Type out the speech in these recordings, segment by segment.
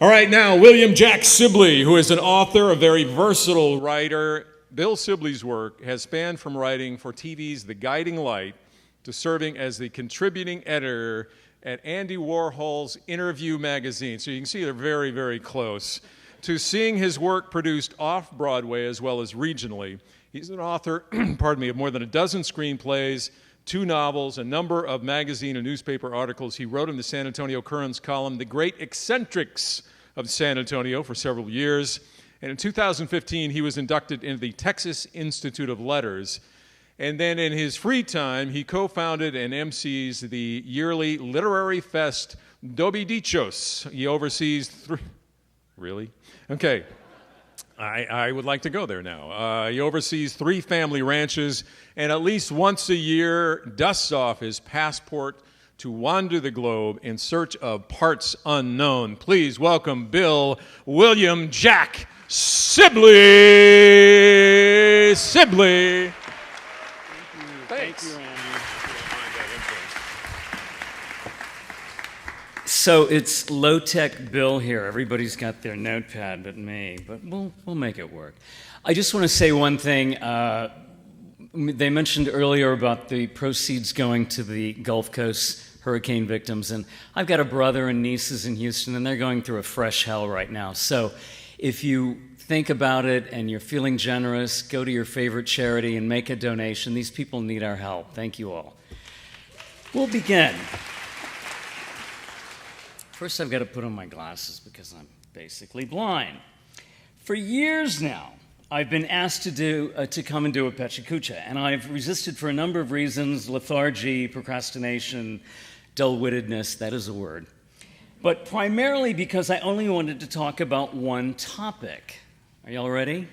All right, now, William Jack Sibley, who is an author, a very versatile writer. Bill Sibley's work has spanned from writing for TV's The Guiding Light to serving as the contributing editor at Andy Warhol's Interview magazine. So you can see they're very, very close. To seeing his work produced off-Broadway as well as regionally. He's an author, of more than a dozen screenplays, 2 novels, a number of magazine and newspaper articles. He wrote in the San Antonio Current's column, The Great Eccentrics of San Antonio, for several years. And in 2015, he was inducted into the Texas Institute of Letters. And then in his free time, he co-founded and MCs the yearly literary fest Doby Dichos. He oversees Really? Okay. I would like to go there now. He oversees 3 family ranches and at least once a year dusts off his passport to wander the globe in search of parts unknown. Please welcome Bill William Jack Sibley. Sibley. Thanks. Thank you, Andy. So it's low-tech Bill here. Everybody's got their notepad but me, but we'll make it work. I just want to say one thing. They mentioned earlier about the proceeds going to the Gulf Coast hurricane victims, and I've got a brother and nieces in Houston, and they're going through a fresh hell right now. So if you think about it and you're feeling generous, go to your favorite charity and make a donation. These people need our help. Thank you all. We'll begin. First, I've got to put on my glasses because I'm basically blind. For years now, I've been asked to come and do a PechaKucha, and I've resisted for a number of reasons: lethargy, procrastination, dull-wittedness, that is a word. But primarily because I only wanted to talk about one topic. Are y'all ready?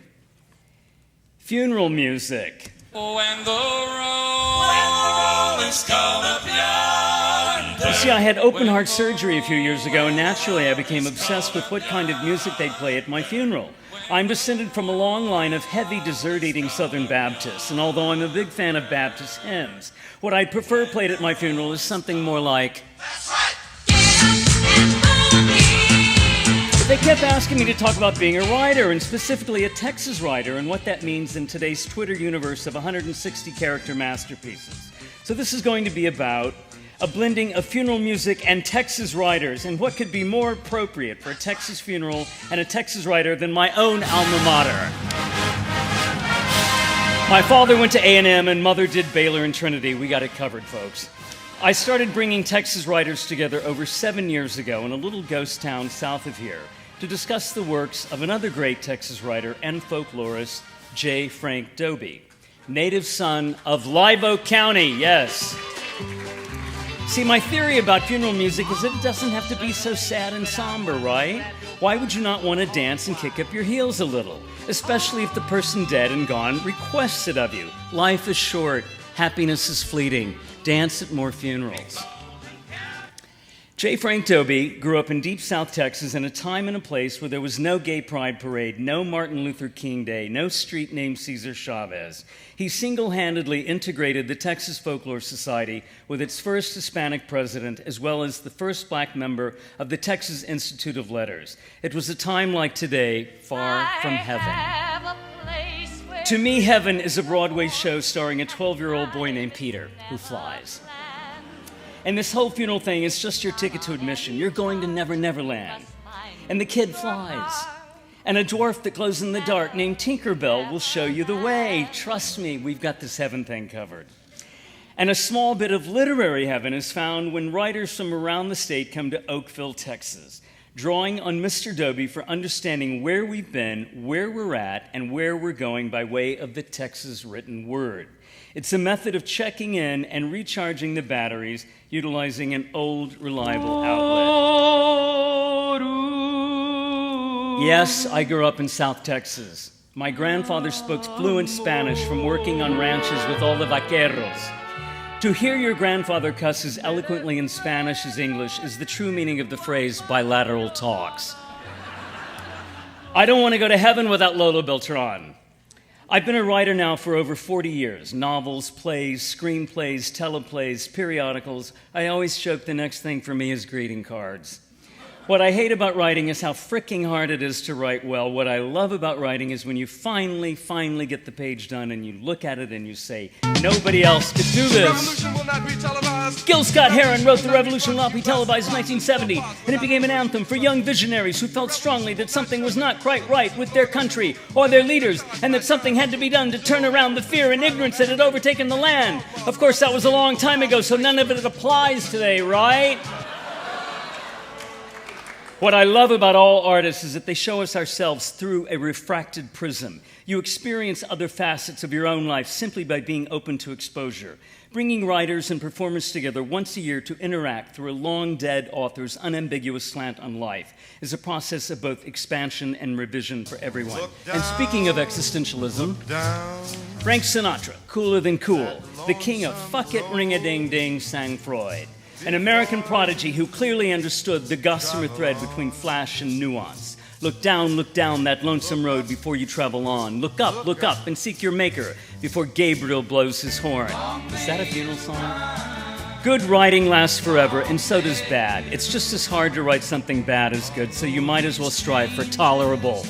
Funeral music. When the roll is called up yonder. You see, I had open heart surgery a few years ago, and naturally I became obsessed with what kind of music they'd play at my funeral. I'm descended from a long line of heavy dessert-eating Southern Baptists, and although I'm a big fan of Baptist hymns, what I'd prefer played at my funeral is something more like... That's right. But they kept asking me to talk about being a writer, and specifically a Texas writer, and what that means in today's Twitter universe of 160 character masterpieces. So this is going to be about a blending of funeral music and Texas writers, and what could be more appropriate for a Texas funeral and a Texas writer than my own alma mater. My father went to A&M and mother did Baylor and Trinity. We got it covered, folks. I started bringing Texas writers together over 7 years ago in a little ghost town south of here to discuss the works of another great Texas writer and folklorist, J. Frank Doby, native son of Live Oak County, yes. See, my theory about funeral music is that it doesn't have to be so sad and somber, right? Why would you not want to dance and kick up your heels a little? Especially if the person dead and gone requests it of you. Life is short. Happiness is fleeting. Dance at more funerals. J. Frank Doby grew up in deep South Texas in a time and a place where there was no gay pride parade, no Martin Luther King Day, no street named Cesar Chavez. He single-handedly integrated the Texas Folklore Society with its first Hispanic president, as well as the first black member of the Texas Institute of Letters. It was a time like today, far from heaven. To me, heaven is a Broadway show starring a 12-year-old boy named Peter who flies. And this whole funeral thing is just your ticket to admission. You're going to Never Never Land. And the kid flies. And a dwarf that glows in the dark named Tinkerbell will show you the way. Trust me, we've got this heaven thing covered. And a small bit of literary heaven is found when writers from around the state come to Oakville, Texas, drawing on Mr. Doby for understanding where we've been, where we're at, and where we're going by way of the Texas written word. It's a method of checking in and recharging the batteries utilizing an old, reliable outlet. Yes, I grew up in South Texas. My grandfather spoke fluent Spanish from working on ranches with all the vaqueros. To hear your grandfather cuss as eloquently in Spanish as English is the true meaning of the phrase bilateral talks. I don't want to go to heaven without Lola Beltran. I've been a writer now for over 40 years. Novels, plays, screenplays, teleplays, periodicals. I always joke the next thing for me is greeting cards. What I hate about writing is how fricking hard it is to write well. What I love about writing is when you finally get the page done and you look at it and you say, nobody else could do this. Revolution will not be televised. Gil Scott-Heron wrote The Revolution Will Not Be Televised in 1970, and it became an anthem for young visionaries who felt strongly that something was not quite right with their country or their leaders, and that something had to be done to turn around the fear and ignorance that had overtaken the land. Of course, that was a long time ago, so none of it applies today, right? What I love about all artists is that they show us ourselves through a refracted prism. You experience other facets of your own life simply by being open to exposure. Bringing writers and performers together once a year to interact through a long-dead author's unambiguous slant on life is a process of both expansion and revision for everyone. And speaking of existentialism, Frank Sinatra, cooler than cool, the king of fuck it, ring-a-ding-ding, sang Freud. An American prodigy who clearly understood the gossamer thread between flash and nuance. Look down that lonesome road before you travel on. Look up, and seek your maker before Gabriel blows his horn. Is that a funeral song? Good writing lasts forever, and so does bad. It's just as hard to write something bad as good, so you might as well strive for tolerable.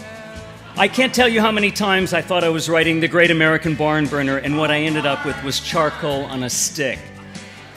I can't tell you how many times I thought I was writing The Great American Barn Burner, and what I ended up with was charcoal on a stick.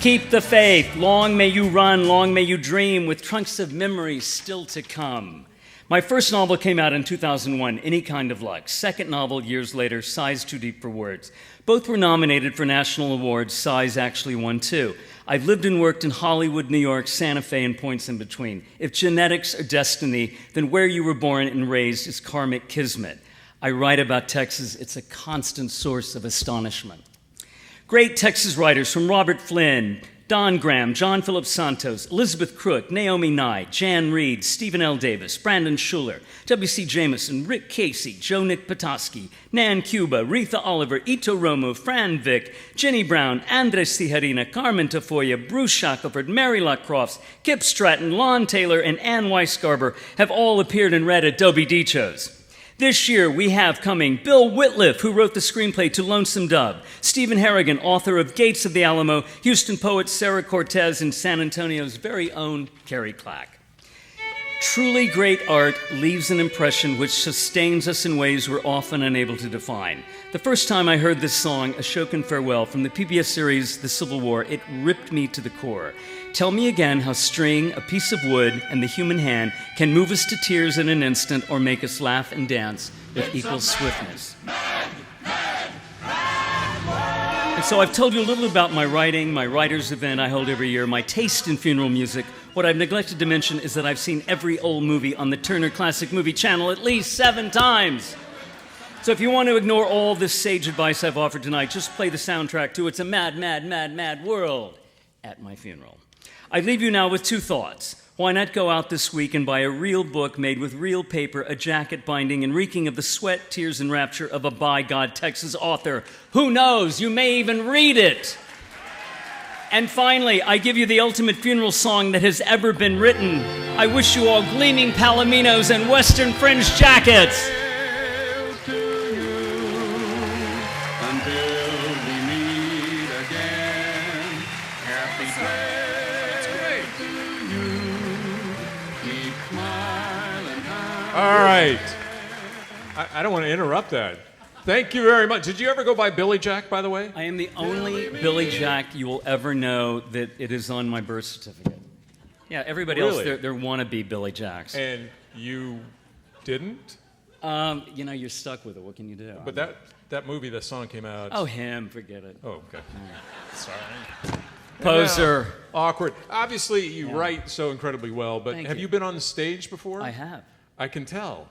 Keep the faith. Long may you run, long may you dream, with trunks of memories still to come. My first novel came out in 2001, Any Kind of Luck. Second novel, years later, Sighs Too Deep for Words. Both were nominated for national awards. Sighs actually won too. I've lived and worked in Hollywood, New York, Santa Fe, and points in between. If genetics are destiny, then where you were born and raised is karmic kismet. I write about Texas. It's a constant source of astonishment. Great Texas writers from Robert Flynn, Don Graham, John Philip Santos, Elizabeth Crook, Naomi Nye, Jan Reed, Stephen L. Davis, Brandon Schuller, W.C. Jameson, Rick Casey, Joe Nick Petoskey, Nan Cuba, Retha Oliver, Ito Romo, Fran Vick, Jenny Brown, Andres Tijerina, Carmen Tafoya, Bruce Shackelford, Mary Lacrofts, Kip Stratton, Lon Taylor, and Ann Weisgarber have all appeared and read at Dobie Dicho's. This year, we have coming Bill Whitliff, who wrote the screenplay to Lonesome Dove, Stephen Harrigan, author of Gates of the Alamo, Houston poet Sarah Cortez, and San Antonio's very own Carrie Clack. Truly great art leaves an impression which sustains us in ways we're often unable to define. The first time I heard this song, Ashokan Farewell, from the PBS series The Civil War, it ripped me to the core. Tell me again how string, a piece of wood, and the human hand can move us to tears in an instant or make us laugh and dance with equal swiftness. And so I've told you a little about my writing, my writers' event I hold every year, my taste in funeral music. What I've neglected to mention is that I've seen every old movie on the Turner Classic Movie Channel at least 7 times. So if you want to ignore all this sage advice I've offered tonight, just play the soundtrack to It's a Mad, Mad, Mad, Mad World at my funeral. I leave you now with 2 thoughts. Why not go out this week and buy a real book made with real paper, a jacket binding, and reeking of the sweat, tears, and rapture of a by God Texas author? Who knows? You may even read it. And finally, I give you the ultimate funeral song that has ever been written. I wish you all gleaming palominos and Western fringe jackets. All right. I don't want to interrupt that. Thank you very much. Did you ever go by Billy Jack, by the way? I am the only Billy Jack you will ever know that it is on my birth certificate. Yeah, everybody else, they're wannabe Billy Jacks. And you didn't? You're stuck with it. What can you do? But that movie, that song came out... Oh, him. Forget it. Oh, okay. Sorry. Poser. Awkward. Obviously, you write so incredibly well, but have you been on the stage before? I have. I can tell.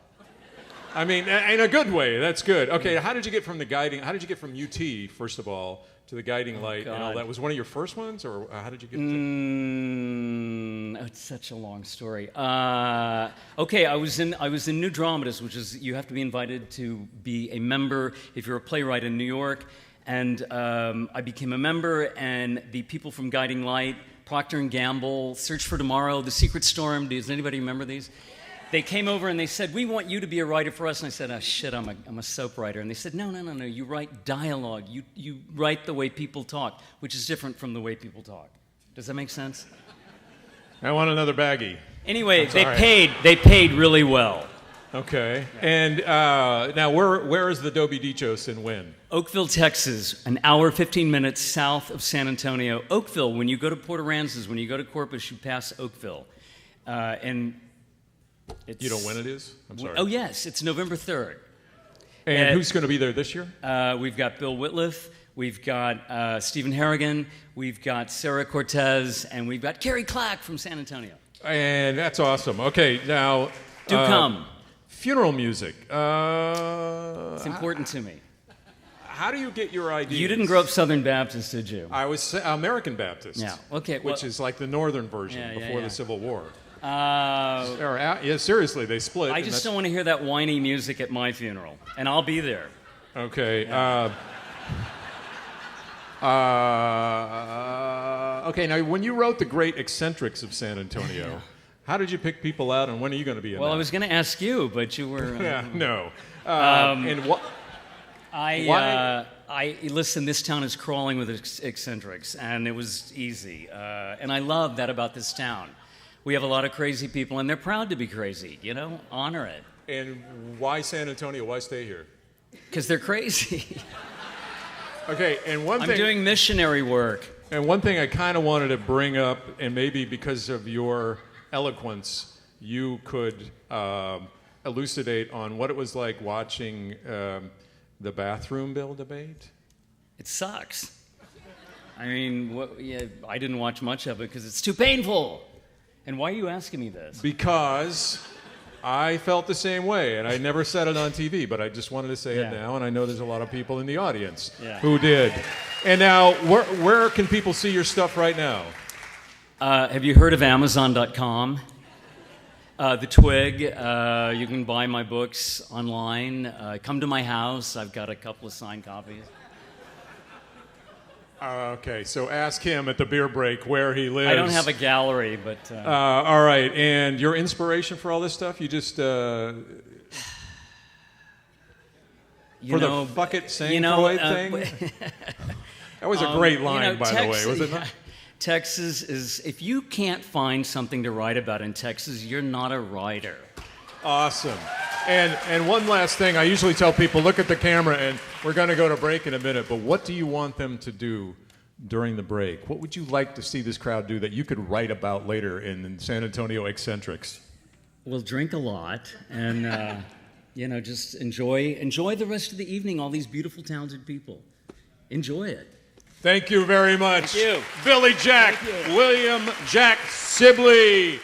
I mean, in a good way. That's good. Okay, how did you get from UT, first of all, to the guiding light and all that? Was one of your first ones, or how did you get to... It's such a long story. Okay, I was in New Dramatist, which is, you have to be invited to be a member if you're a playwright in New York. And I became a member, and the people from Guiding Light, Procter & Gamble, Search for Tomorrow, The Secret Storm, does anybody remember these? They came over and they said, we want you to be a writer for us. And I said, oh, shit, I'm a soap writer. And they said, no, you write dialogue. You write the way people talk, which is different from the way people talk. Does that make sense? I want another baggie. Anyway, I'm they sorry. paid really well. Okay. And now, where is the Dobie Dichos and when? Oakville, Texas, an hour, 15 minutes south of San Antonio. Oakville, when you go to Port Aransas, when you go to Corpus, you pass Oakville. And it's... You know when it is? I'm sorry. Oh, yes, it's November 3rd. And who's going to be there this year? We've got Bill Whitliff, we've got Stephen Harrigan, we've got Sarah Cortez, and we've got Carrie Clack from San Antonio. And that's awesome. Okay, now... Do come. Funeral music. It's important to me. How do you get your ideas? You didn't grow up Southern Baptist, did you? I was American Baptist. Yeah. Okay. Which is like the northern version Yeah, before the Civil War. I Seriously, they split. just don't want to hear that whiny music at my funeral, and I'll be there. Okay. Yeah. Okay. Now, when you wrote The Great Eccentrics of San Antonio, how did you pick people out, and when are you going to be in Well, that? I was going to ask you, but you were. Yeah. No. And what? Listen, this town is crawling with eccentrics, and it was easy. And I love that about this town. We have a lot of crazy people, and they're proud to be crazy, honor it. And why San Antonio? Why stay here? Because they're crazy. Okay, and one thing... I'm doing missionary work. And one thing I kind of wanted to bring up, and maybe because of your eloquence, you could elucidate on what it was like watching the bathroom bill debate. It sucks. I mean, I didn't watch much of it because it's too painful. And why are you asking me this? Because I felt the same way, and I never said it on TV, but I just wanted to say it now, and I know there's a lot of people in the audience who did. And now, where can people see your stuff right now? Have you heard of Amazon.com? The Twig. You can buy my books online. Come to my house. I've got a couple of signed copies. Okay, so ask him at the beer break where he lives. I don't have a gallery, but... all right, and your inspiration for all this stuff? You just... for the fuck it, sing Freud thing? That was a great line, by the way, was it not? Texas is... If you can't find something to write about in Texas, you're not a writer. Awesome. And one last thing, I usually tell people, look at the camera, and we're going to go to break in a minute, but what do you want them to do during the break? What would you like to see this crowd do that you could write about later in San Antonio Eccentrics? Well, drink a lot, and, just enjoy the rest of the evening, all these beautiful, talented people. Enjoy it. Thank you very much. Thank you. Billy Jack, William Jack Sibley.